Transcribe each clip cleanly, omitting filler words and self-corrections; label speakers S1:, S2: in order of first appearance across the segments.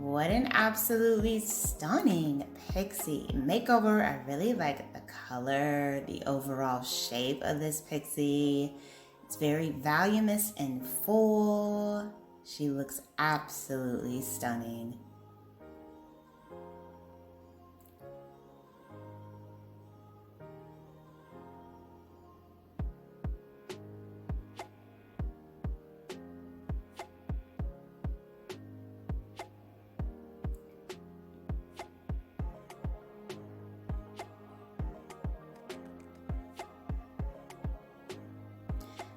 S1: What an absolutely stunning pixie makeover. I really like the color, the overall shape of this pixie. It's very voluminous and full. She looks absolutely stunning.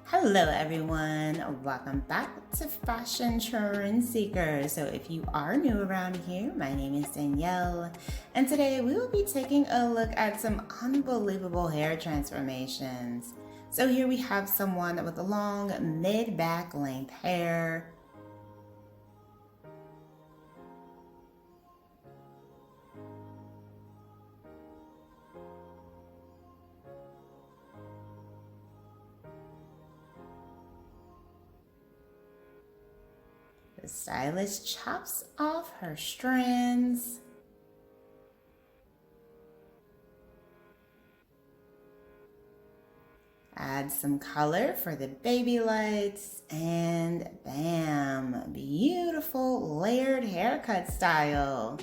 S1: Hello everyone, welcome back to Fashion Trend Seeker. So if you are new around here, my name is Danielle, and today we will be taking a look at some unbelievable hair transformations. So here we have someone with long mid-back length hair. The stylist chops off her strands. Add some color for the baby lights, and bam, beautiful layered haircut style.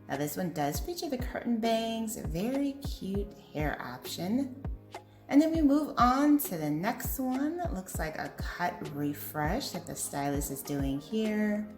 S1: Now this one does feature the curtain bangs, very cute hair option. And then we move on to the next one. It looks like a cut refresh that the stylist is doing here.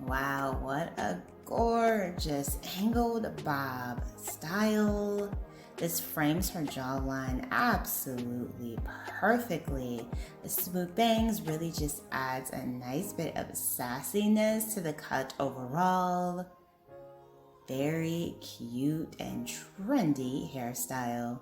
S1: Wow, what a gorgeous angled bob style. This frames her jawline absolutely perfectly. The smooth bangs really just adds a nice bit of sassiness to the cut overall. Very cute and trendy hairstyle.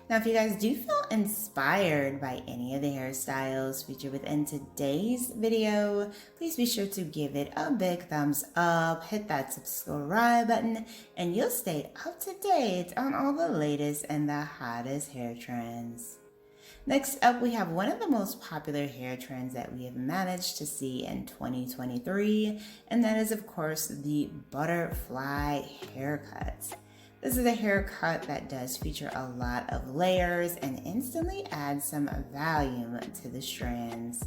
S1: Now, if you guys do feel inspired by any of the hairstyles featured within today's video, please be sure to give it a big thumbs up, hit that subscribe button, and you'll stay up to date on all the latest and the hottest hair trends. Next up, we have one of the most popular hair trends that we have managed to see in 2023, and that is, of course, the butterfly haircuts. This is a haircut that does feature a lot of layers and instantly adds some volume to the strands.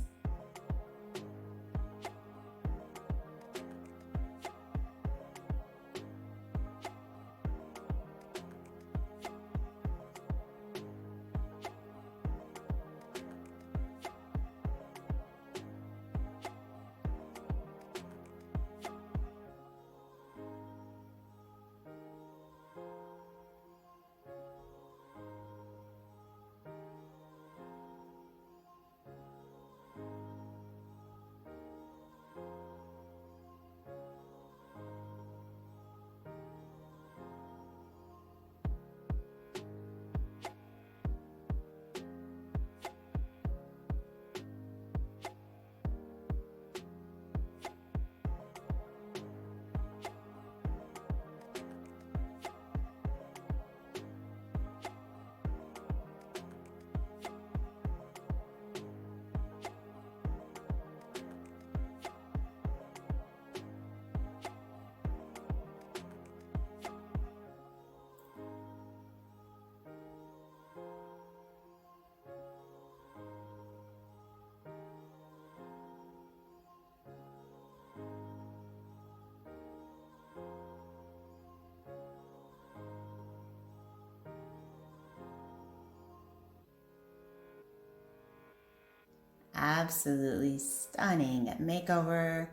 S1: absolutely stunning makeover.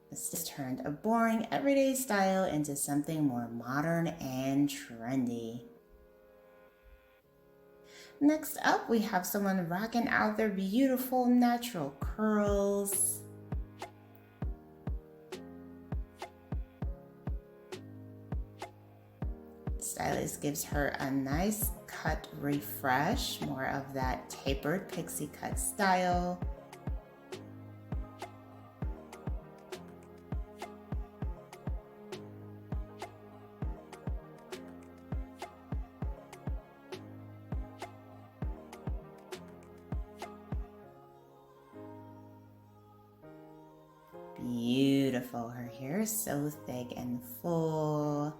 S1: This just turned a boring everyday style into something more modern and trendy. Next up, we have someone rocking out their beautiful natural curls. Stylist gives her a nice cut refresh, more of that tapered pixie cut style. Beautiful. Her hair is so thick and full.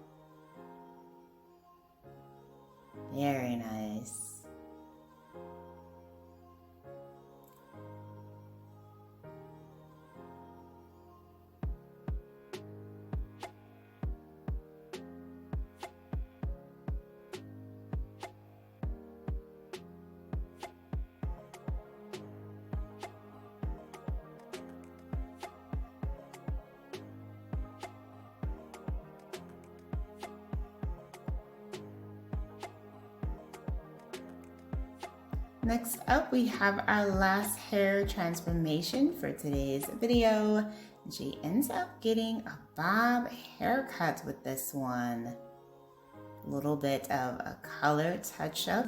S1: Very nice. Next up, we have our last hair transformation for today's video. She ends up getting a bob haircut with this one. A little bit of a color touch-up.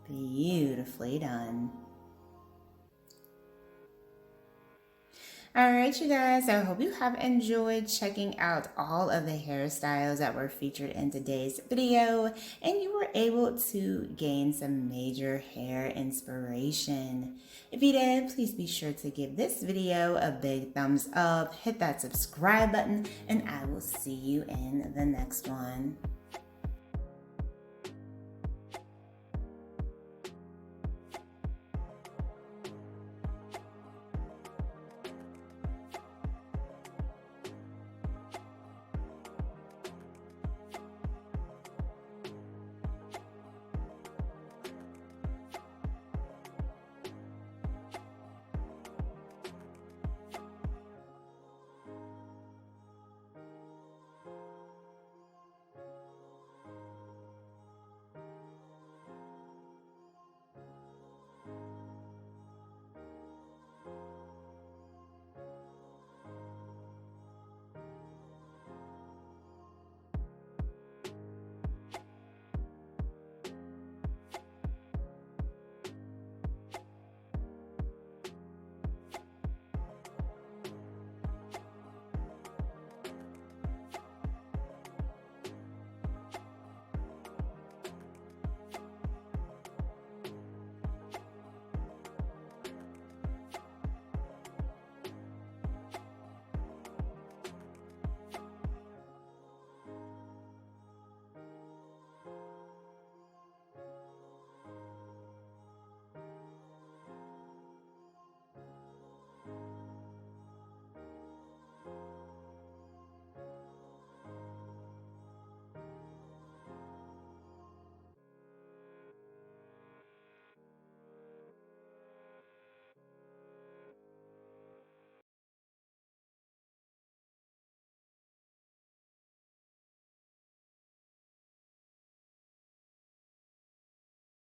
S1: Beautifully done. Alright, you guys, I hope you have enjoyed checking out all of the hairstyles that were featured in today's video and you were able to gain some major hair inspiration. If you did, please be sure to give this video a big thumbs up, hit that subscribe button, and I will see you in the next one.